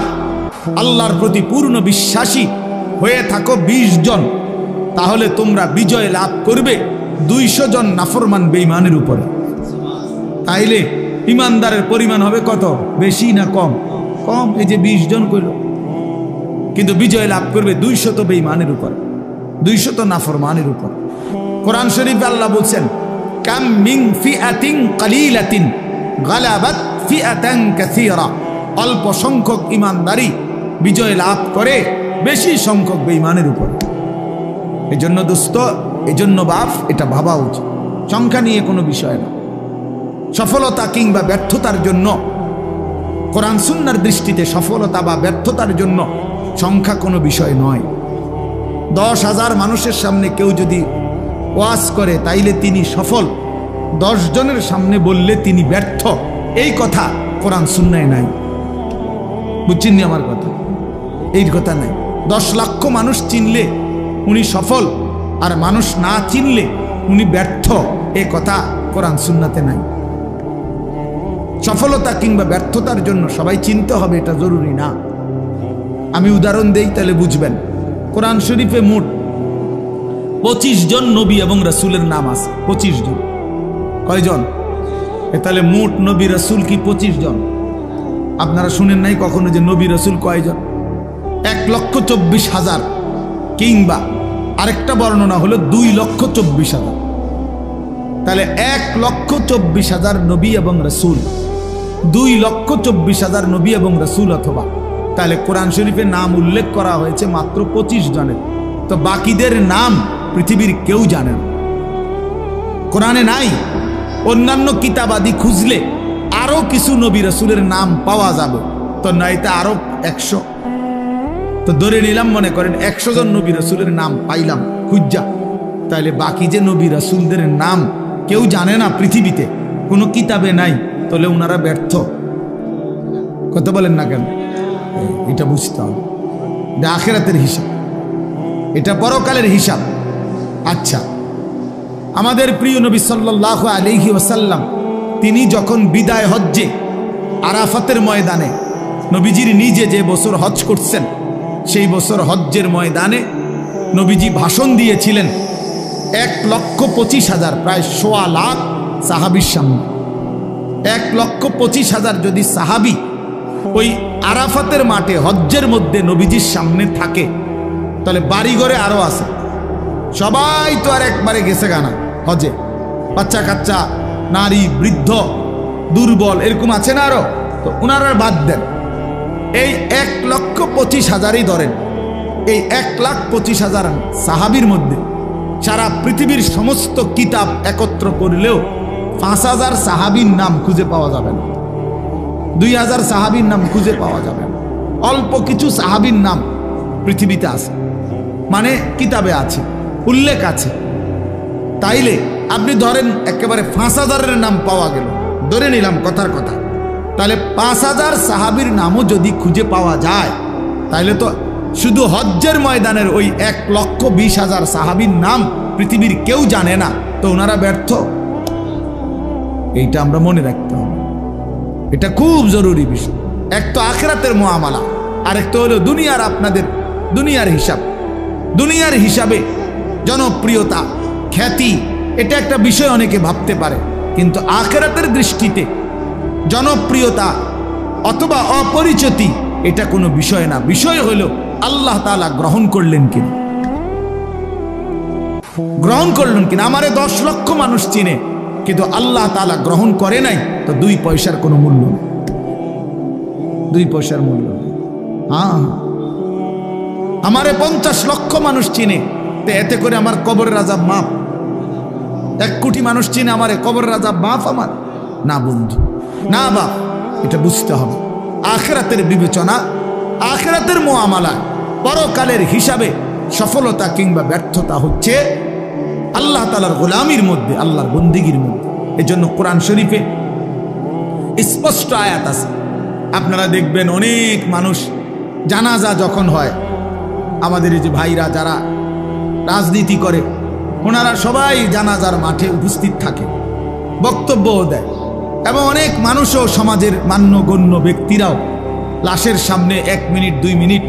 আল্লাহর প্রতি পূর্ণ বিশ্বাসী হয়ে থাকো 20 জন, তাহলে তোমরা বিজয় লাভ করবে 200 জন নাফরমান বেঈমানের উপরে। তাইলে ঈমানদারের পরিমাণ হবে কত? বেশি না কম? কম। এই যে 20 জন কইল, কিন্তু বিজয় লাভ করবে 200 বেঈমানের উপর, 200 নাফরমানের উপর। কোরআন শরীফে আল্লাহ বলছেন কাম মিন ফিআতিন কালিলাতিন গালাবাত ফিআতান কাসীরা, অল্প সংখ্যক ঈমানদারি বিজয় লাভ করে বেশি সংখ্যক বেঈমানের উপর। এজন্য দোস্ত, এজন্য বাপ, এটা ভাবা উচিত। সংখ্যা নিয়ে কোনো বিষয় না। সফলতা কিংবা ব্যর্থতার জন্য, কোরআন সুন্নাহর দৃষ্টিতে সফলতা বা ব্যর্থতার জন্য সংখ্যা কোনো বিষয় নয়। 10,000 মানুষের সামনে কেউ যদি ওয়াজ করে তাইলে তিনি সফল, 10 জনের সামনে বললে তিনি ব্যর্থ, এই কথা কোরআন সুন্নায় নাই। বুঝছেন নি আমার কথা? এই কথা নাই। 10 লক্ষ মানুষ চিনলে উনি সফল, আর মানুষ না চিনলে উনি ব্যর্থ, এই কথা কোরআন সুন্নাতে নাই। সফলতা কিংবা ব্যর্থতার জন্য সবাই চিনতে হবে, এটা জরুরি না। আমি উদাহরণ দেই তাহলে বুঝবেন। কোরআন শরীফে মোট 25 জন নবী এবং রাসূলের নাম আছে। 25 জন। কয়জন? তাহলে মোট নবী রাসূল কি 25 জন? আপনারা শুনেন নাই কখনো যে নবী রাসূল কয়জন? 1,24,000, কিংবা আরেকটা বর্ণনা হলো 2,24,000। তাহলে 1,24,000 নবী এবং রাসূল, 2,24,000 নবী এবং রাসূল, অথবা তাহলে কোরআন শরীফে নাম উল্লেখ করা হয়েছে মাত্র 25 জনের। তো বাকিদের নাম পৃথিবীর কেউ জানে না, কোরআনে নাই। অন্যান্য কিতাবাদি খুঁজলে আরো কিছু নবী রাসূলের নাম পাওয়া যাবে, তো নয়তো আরো 100। তো ধরে নিলাম, মনে করেন 100 জন নবী রাসূলের নাম পাইলাম খুঁজা, তাহলে বাকি যে নবী রাসূলদের নাম কেউ জানে না পৃথিবীতে, কোনো কিতাবে নাই, তাহলে ওনারা ব্যর্থ। কথা বলেন না কেন? এটা বুঝতে হবে, এটা আখিরাতের হিসাব, এটা পরকালের হিসাব। আচ্ছা, আমাদের প্রিয় নবী সাল্লাল্লাহু আলাইহি ওয়াসাল্লাম তিনি যখন বিদায় হজ্জে আরাফাতের ময়দানে, নবীজির নিজে যে বছর হজ করছেন সেই বছর হজ্জের ময়দানে নবীজি ভাষণ দিয়েছিলেন 1,25,000, প্রায় 1.25 লাখ সাহাবীর সামনে। 1,25,000 যদি সাহাবী ওই আরাফাতের মাঠে হজ্জের মধ্যে নবীজির সামনে থাকে, তাহলে বাড়িঘরে আরো আছে, সবাই তো আর একবারে গেছে গানা হজে, বাচ্চা কাচ্চা, নারী, বৃদ্ধ, দুর্বল, এরকম আছে না আরো, তো ওনারা বাদ দেন। এই 1,25,000ই ধরেন। এই 1,25,000 সাহাবীর মধ্যে সারা পৃথিবীর সমস্ত কিতাব একত্র করলেও 5,000 সাহাবীর নাম খুঁজে পাওয়া যাবে না, 2,000 সাহাবীর নাম খুঁজে পাওয়া যাবে না। অল্প কিছু সাহাবীর নাম পৃথিবীতে আছে, মানে কিতাবে আছে, উল্লেখ আছে। তাইলে আপনি ধরেন একেবারে 5,000-এর নাম পাওয়া গেল, ধরে নিলাম কথার কথা, তাহলে 5,000 সাহাবীর নামও যদি খুঁজে পাওয়া যায়, তাহলে তো শুধু হজ্জের ময়দানের ওই 1,20,000 সাহাবীর নাম পৃথিবীর কেউ জানে না, তো ওনারা ব্যর্থ। এইটা আমরা মনে রাখতে হবে, এটা খুব জরুরি বিষয়। এক তো আখিরাতের মুআমালা, আর একটা হলো দুনিয়ার, আপনাদের দুনিয়ার হিসাব। দুনিয়ার হিসাবে জনপ্রিয়তা, খ্যাতি, এটা একটা বিষয় অনেকে ভাবতে পারে, কিন্তু আখিরাতের দৃষ্টিতে জনপ্রিয়তা অথবা অপরিচিতি এটা কোনো বিষয় না। বিষয় হলো আল্লাহ তাআলা গ্রহণ করলেন কিনা, গ্রহণ করলেন কিনা। আমারে 10 লক্ষ মানুষ চিনে, কিন্তু আল্লাহ তাআলা গ্রহণ করে নাই, তো 2 পয়সার কোনো মূল্য নেই, 2 পয়সার মূল্য নেই। হ্যাঁ, আমারে 50 লক্ষ মানুষ চিনে, তো এতে করে আমার কবরের আযাব মাফ। 1 কোটি মানুষ চিনে, আমারে কবরের আযাব মাফ আমার না বন্ধু, না বাপ। এটা বুঝতে হবে। আখিরাতের বিবেচনা, আখিরাতের মুআমালা, পরকালের হিসাবে সফলতা কিংবা ব্যর্থতা হচ্ছে আল্লাহ তাআলার গোলামির মধ্যে, আল্লাহর বন্দেগীর মধ্যে। এজন্য কোরআন শরীফে স্পষ্ট আয়াত আছে। আপনারা দেখবেন অনেক মানুষ জানাজা যখন হয়, আমাদের এই যে ভাইরা যারা রাজনীতি করে, ওনারা সবাই জানাজার মাঠে উপস্থিত থাকে, বক্তব্যও দেয়, এবং অনেক মানুষও, সমাজের মান্যগণ্য ব্যক্তিরাও লাশের সামনে 1 মিনিট 2 মিনিট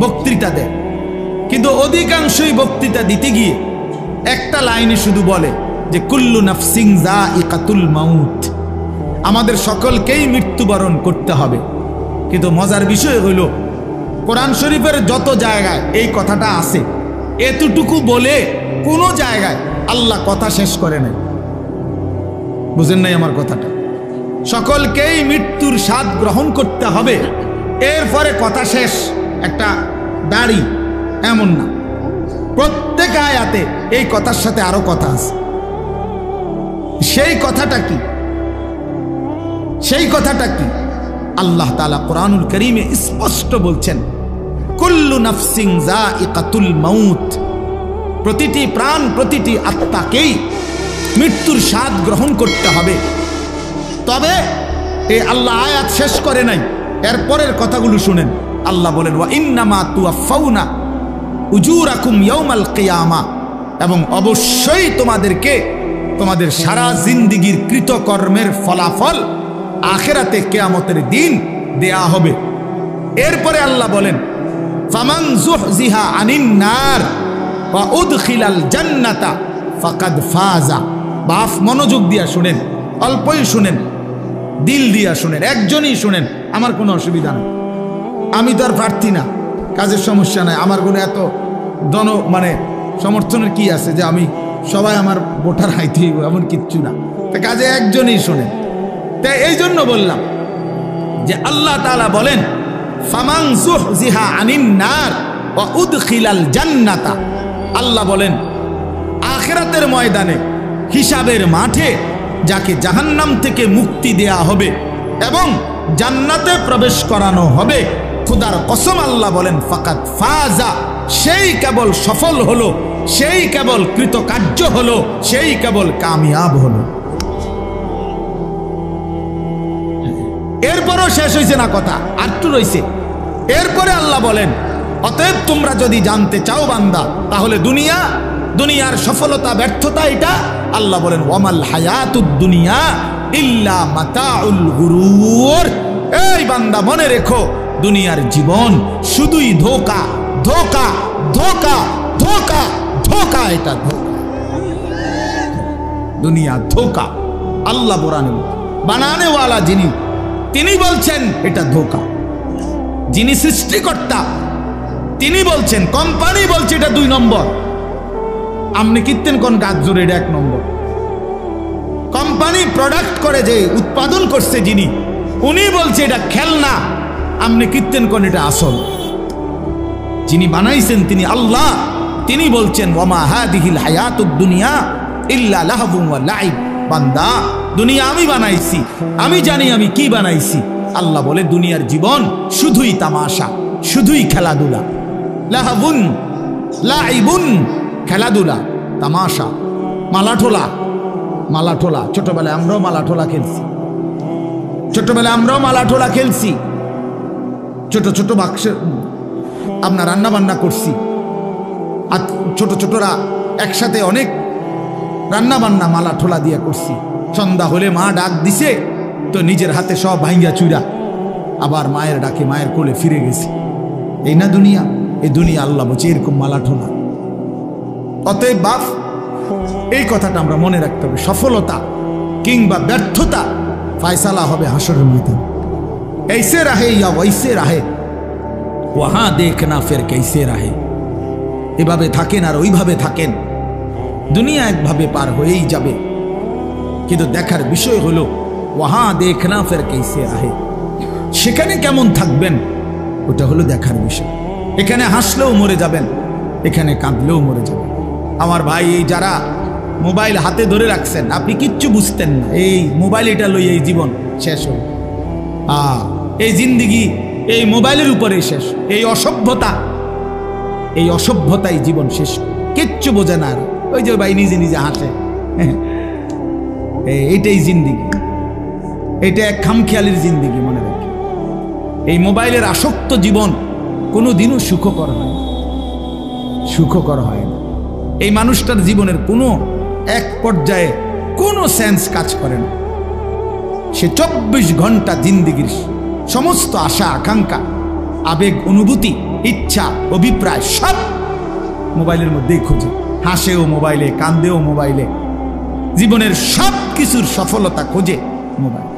বক্তৃতা দেয়। কিন্তু অধিকাংশই বক্তৃতা দিতে গিয়ে একটা লাইনে শুধু বলে যে কুল্লু নাফসিন যায়িকাতুল মাউত, আমাদের সকলকেই মৃত্যুবরণ করতে হবে। কিন্তু মজার বিষয় হলো কোরআন শরীফের যত জায়গায় এই কথাটা আছে, এতটুকু বলে কোনো জায়গায় আল্লাহ কথা শেষ করে নাই। বুঝেন নাই আমার কথাটা? সকলকেই মৃত্যুর স্বাদ গ্রহণ করতে হবে, এরপরে কথা শেষ, একটা দাড়ি, এমন না। প্রত্যেক আয়াতে এই কথার সাথে আরো কথা আছে। সেই কথাটা কি? সেই কথাটা কি? আল্লাহ তাআলা কোরআনুল কারীমে স্পষ্ট বলছেন, কুল্লু নাফসিন যায়িকাতুল মাউত, প্রতিটি প্রাণ, প্রতিটি আত্মাকেই মৃত্যুর স্বাদ গ্রহণ করতে হবে। তবে এই আল্লাহ আয়াত শেষ করে নাই, এরপরের কথাগুলো শুনেন। আল্লাহ বলেন, ওয়া ইন্নামা তুওয়াফাউনা উজুরাকুম ইয়াউমাল কিয়ামা, এবং অবশ্যই তোমাদেরকে তোমাদের সারা জিন্দেগীর কৃতকর্মের ফলাফল আখিরাতে কিয়ামতের দিন দেয়া হবে। এরপরে আল্লাহ বলেন, ফামান যুহজিহা আনিন নার ওয়া উদখিলাল জান্নাতা ফাকাদ ফাজা। বাপ মনোযোগ দিয়া শুনেন, অল্পই শুনেন, দিল দিয়া শুনেন, একজনই শুনেন, আমার কোনো অসুবিধা নেই। আমি তো আর প্রার্থী না, কাজের সমস্যা নাই, আমার কোনো এত সমর্থনের কি আছে যে আমি সবাই আমার ভোটার হাইতে এমন কিচ্ছু না। তা কাজে একজনই শোনেন। তাই এই জন্য বললাম যে আল্লাহ তাআলা বলেন, ফামান যুহজিহা আনিন নার ওয়া উদখিলাল জান্নাতা। আল্লাহ বলেন, আখিরাতের ময়দানে, হিসাবের মাঠে যাকে জাহান্নাম থেকে মুক্তি দেয়া হবে এবং জান্নাতে প্রবেশ করানো হবে, খুদার কসম আল্লাহ বলেন, ফাকাদ ফাজা, সেই কেবল সফল হলো, সেই কেবল কৃতকার্য হলো, সেই কেবল কামিয়াব হলো। এরপরও শেষ হয়েছে না কথা, আরটু রয়েছে। এরপরে আল্লাহ বলেন, অতএব তোমরা যদি জানতে চাও বান্দা, তাহলে দুনিয়ার সফলতা ব্যর্থতা এটা। আল্লাহ বলেন, ওয়ামাল হায়াতুদ দুনিয়া ইল্লা মাতাউল গুরুর। এই বান্দা মনে রেখো, দুনিয়ার জীবন শুধুই ধোঁকা, ধোঁকা, ধোঁকা, ধোঁকা, ধোঁকা, এটা ধোঁকা। দুনিয়া ধোঁকা। আল্লাহ বানানেওয়ালা যিনি, তিনি বলছেন এটা ধোঁকা। যিনি সৃষ্টিকর্তা তিনি বলছেন, কোম্পানি বলছে এটা 2 নম্বর। আপনি কীর্তেন কোন গাছ জোরে, এটা 1 নম্বর। কোম্পানি প্রোডাক্ট করে, যে উৎপাদন করছে যিনি, উনি বলছে এটা খেলনা, আপনি কীর্তেন কোন এটা আসল। যিনি বানাইছেন তিনি আল্লাহ, তিনি বলছেন, ওয়ামা হাদিহিল হায়াতুদ দুনিয়া ইল্লা লাহবুন ওয়া লাইব। বান্দা, দুনিয়া আমি বানাইছি, আমি জানি আমি কি বানাইছি। আল্লাহ বলে, দুনিয়ার জীবন শুধুই তামাশা, শুধুই খেলাধুলা। লাহবুন লাইবুন, খেলাধুলা, তামাশা, মালাঠোলা। মালাঠোলা, ছোটবেলায় আমরাও মালাঠোলা খেলছি, ছোটবেলায় আমরাও মালাঠোলা খেলছি। ছোট ছোট বাক্সে আপনার রান্না বান্না করছি, আর ছোট ছোটরা একসাথে অনেক রান্না বান্না মালাঠোলা দিয়ে করছি। সন্ধ্যা হলে মা ডাক দিছে তো নিজের হাতে সব ভাঙ্গা চুরা আবার মায়ের ডাকে মায়ের কোলে ফিরে গেছি। এই না দুনিয়া? এই দুনিয়া আল্লাহ বলছে এরকম মালাঠোলা। অতএব বাপ, এই কথাটা আমরা মনে রাখতে হবে। সফলতা কিংবা ব্যর্থতা ফায়সালা হবে হাসরের ময়দানে। ऐसे रहे या वैसे रहे, वहां देखना फिर कैसे रहे। এভাবে থাকেন আর ওইভাবে থাকেন, দুনিয়া একভাবে পার হয়েই যাবে। কিন্তু দেখার বিষয় হলো ওয়াহা দেখনা ফের कैसे रहे, সেখানে কেমন থাকবেন ওটা হলো দেখার বিষয়। এখানে হাসলেও মরে যাবেন, এখানে কাঁদলেও মরে যাবেন। আমার ভাই, এই যারা মোবাইল হাতে ধরে রাখছেন, আপনি কিচ্ছু বুঝতেন না, এই মোবাইল এটা লই এই জীবন শেষ হল। এই জিন্দিগি এই মোবাইলের উপরে শেষ। এই অসভ্যতাই জীবন শেষ, কিচ্ছু বোঝে না। ওই যে ভাই নিজে নিজে হাসে, এইটাই জিন্দিগি, এটা এক খামখেয়ালির জিন্দিগি। মনে রাখি, এই মোবাইলের আসক্ত জীবন কোনোদিনও সুখকর হয় না, সুখকর হয় না। এই মানুষটার জীবনের কোনো এক পর্যায়ে কোনো সেন্স কাজ করে না। সে 24 ঘন্টা জিন্দিগির সমস্ত আশা আকাঙ্ক্ষা, আবেগ, অনুভূতি, ইচ্ছা, অভিপ্রায় সব মোবাইলের মধ্যেই খুঁজে। হাসেও মোবাইলে, কান্দেও মোবাইলে, জীবনের সব কিছুর সফলতা খোঁজে মোবাইল।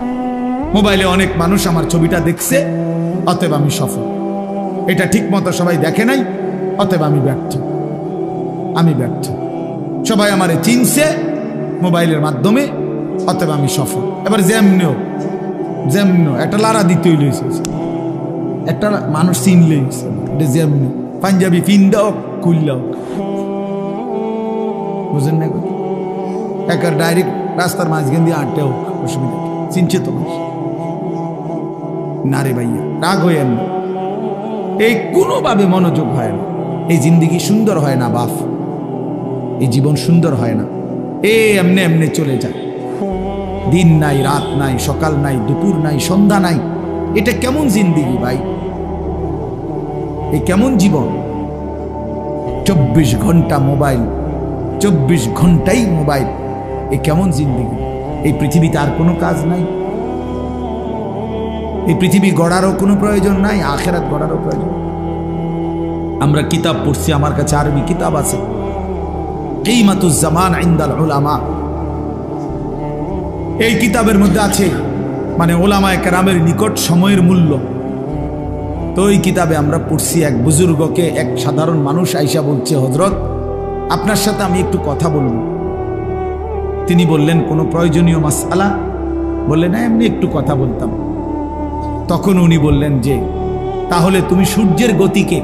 মোবাইলে অনেক মানুষ আমার ছবিটা দেখছে, অতএব আমি সফল। এটা ঠিক মতো সবাই দেখে নাই, অতএব আমি ব্যর্থ। আমি ব্যর্থ। সবাই আমারে চিনছে মোবাইলের মাধ্যমে, অতএব আমি সফল। এবার যেমনিও যেমন একটা লারা দিতেই লইছে, একটা মানুষ চিনলেই যেমনি পাঞ্জাবি পিন্দাও খুললাও, বুঝেন না? একার ডাইরেক্ট রাস্তার মাঝখান দিয়ে আটটা হোক, অসুবিধা চিনছে তো না রে ভাইয়া, রাগ হয়ে না, এই কোনোভাবে মনোযোগ হয় না, এই জিন্দিগি সুন্দর হয় না বাপ, এই জীবন সুন্দর হয় না, এমনি এমনি চলে যায়, দিন নাই, রাত নাই, সকাল নাই, দুপুর নাই, সন্ধ্যা নাই, এটা কেমন জিন্দিগি ভাই? এই কেমন জীবন? 24 ঘন্টা মোবাইল, 24 ঘন্টাই মোবাইল, এই কেমন জিন্দিগি? এই পৃথিবীতে আর কোনো কাজ নাই? এই পৃথিবী গড়ারও কোনো প্রয়োজন নাই, আখিরাত গড়ারও প্রয়োজন। আমরা কিতাব পড়ছি, আমার কাছে আরবি কিতাব আছে, কিমাতুজ জামান ইনদাল উলামা, এই কিতাবের মধ্যে আছে মানে ওলামায়ে কেরামের নিকট সময়ের মূল্য। তো এই কিতাবে আমরা পড়ছি, এক বুজুর্গকে এক সাধারণ মানুষ আইসা বলছে, হযরত আপনার সাথে আমি একটু কথা বলব। তিনি বললেন, কোনো প্রয়োজনীয় মাসআলা? বললেন, না, এমনি একটু কথা বলতাম। তখন উনি বললেন যে, তাহলে তুমি সূর্যের গতিকে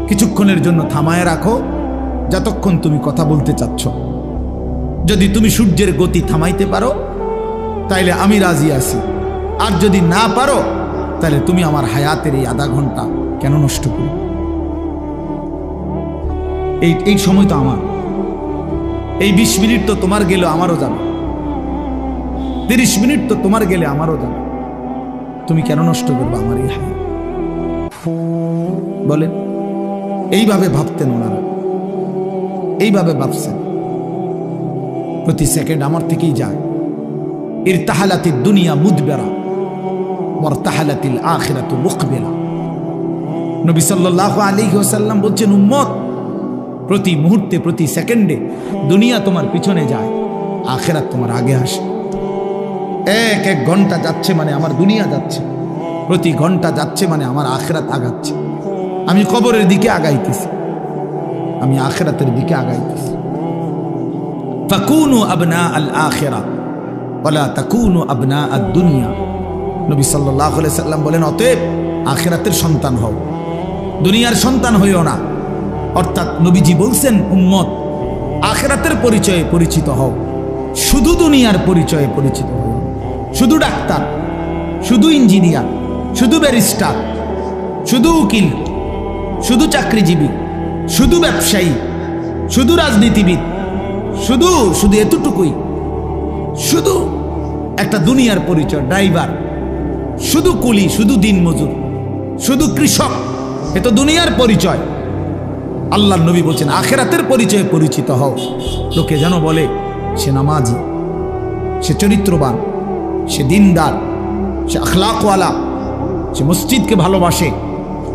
কিছুক্ষণের জন্য থামায় রাখো, যতক্ষণ তুমি কথা বলতে চাচ্ছ। যদি তুমি সূর্যের গতি থামাইতে পারো তাইলে আমি রাজি আছি, আর যদি না পারো তাহলে তুমি আমার হায়াতের এই আধা ঘন্টা কেন নষ্ট করো? এই সময় তো আমার, এই 20 মিনিট তো তোমার গেলে আমারও যাবে, 30 মিনিট তো তোমার গেলে আমারও যাবে, তুমি কেন নষ্ট করবে আমার এই হায়াত? বলেন, এইভাবে ভাবতেন ওনারা, এইভাবে ভাবছেন, প্রতি সেকেন্ড আমার থেকেই যায়। ইরতাহালাতিদ দুনিয়া মুদবিরা ওয়ারতাহালাতিল আখিরাতু মুকবিলা। নবী সাল্লাল্লাহু আলাইহি ওয়াসাল্লাম বলছেন, উম্মত, প্রতি মুহূর্তে, প্রতি সেকেন্ডে দুনিয়া তোমার পিছনে যায়, আখিরাত তোমার আগে আসে। এক এক ঘন্টা যাচ্ছে মানে আমার দুনিয়া যাচ্ছে, প্রতি ঘন্টা যাচ্ছে মানে আমার আখিরাত আগাচ্ছে। আমি কবরের দিকে আগাইতেছি, আমি আখিরাতের দিকে আগাইতেছি। ফাকুনু আবনা আল আখিরা ওয়ালা তাকুনু আবনা আদ দুনিয়া। নবী সাল্লাল্লাহু আলাইহি সাল্লাম বলেন, অতএব আখিরাতের সন্তান হও, দুনিয়ার সন্তান হইও না। অর্থাৎ নবীজি বলছেন, উম্মত, আখিরাতের পরিচয়ে পরিচিত হও, শুধু দুনিয়ার পরিচয়ে পরিচিত হও। শুধু ডাক্তার, শুধু ইঞ্জিনিয়ার, শুধু ব্যারিস্টার, শুধু উকিল, শুধু চাকরিজীবী, শুধু ব্যবসায়ী, শুধু রাজনীতিবিদ, শুধু শুধু এতটুকুই, শুধু একটা দুনিয়ার পরিচয়, ড্রাইভার, শুধু কুলি, শুধু দিনমজুর, শুধু কৃষক, এ তো দুনিয়ার পরিচয়। আল্লাহর নবী বলছেন, আখিরাতের পরিচয়ে পরিচিত হও। লোকে যেন বলে সে নামাজি, সে চরিত্রবান, সে দিনদার, সে আখলাকওয়ালা, সে মসজিদকে ভালোবাসে,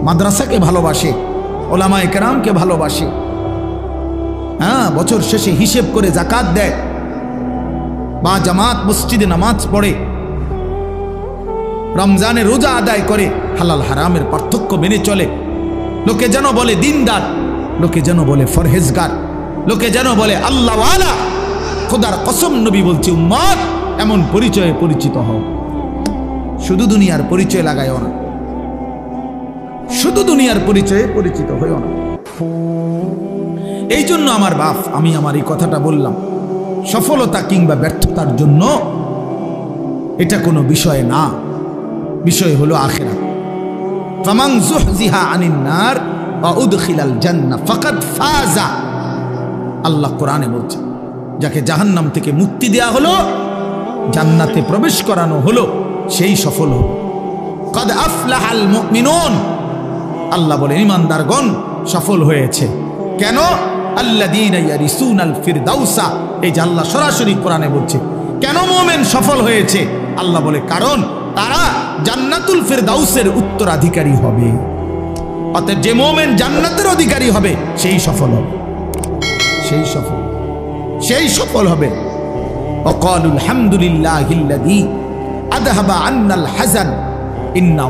মাদ্রাসাকে ভালোবাসে, ওলামায়ে কেরামকে ভালোবাসে, হ্যাঁ, বছর শেষে হিসেব করে যাকাত দেয়, বা জামাত মসজিদে নামাজ পড়ে, রমজানে রোজা আদায় করে, হালাল হারামের পার্থক্য মেনে চলে। লোকে যেন বলে দিনদার, লোকে যেন বলে ফরহেজগার, লোকে যেন বলে আল্লাহওয়ালা। খোদার কসম, নবী বলছে, উম্মত, এমন পরিচয়ে পরিচিত হও। শুধু দুনিয়ার পরিচয় লাগাইও না, শুধু দুনিয়ার পরিচয়ে পরিচিত হইও না। এই জন্য আমার বাপ, আমি আমার এই কথাটা বললাম, সফলতা কিংবা ব্যর্থতার জন্য এটা কোনো বিষয় না, বিষয় হলো আখিরাত। ফামান যুহজিহা আনিন নার ওয়া উদখিলাল জান্নাহ ফাকাদ ফাজা। আল্লাহ কোরআনে বলছে, যাকে জাহান্নাম থেকে মুক্তি দেয়া হলো, জান্নাতে প্রবেশ করানো হলো, সেই সফল হলো। কাদ আফলাহাল মুমিনুন, আল্লাহ বলে ঈমানদারগণ সফল হয়েছে। কেন? আল্লাযীনা ইয়ারিসুনাল ফিরদাউসা। এই যে আল্লাহ সরাসরি কোরআনে বলছে, কেন মুমিন সফল হয়েছে? আল্লাহ বলে, কারণ তারা জান্নাতুল ফিরদাউসের উত্তরাধিকারী হবে। অতএব যে মুমিন জান্নাতের অধিকারী হবে, সেই সফল হবে, সেই সফল হবে। ওয়াকালুল হামদুলিল্লাহিল্লাযী আযহাবা আন্নাল হাযান ইন্না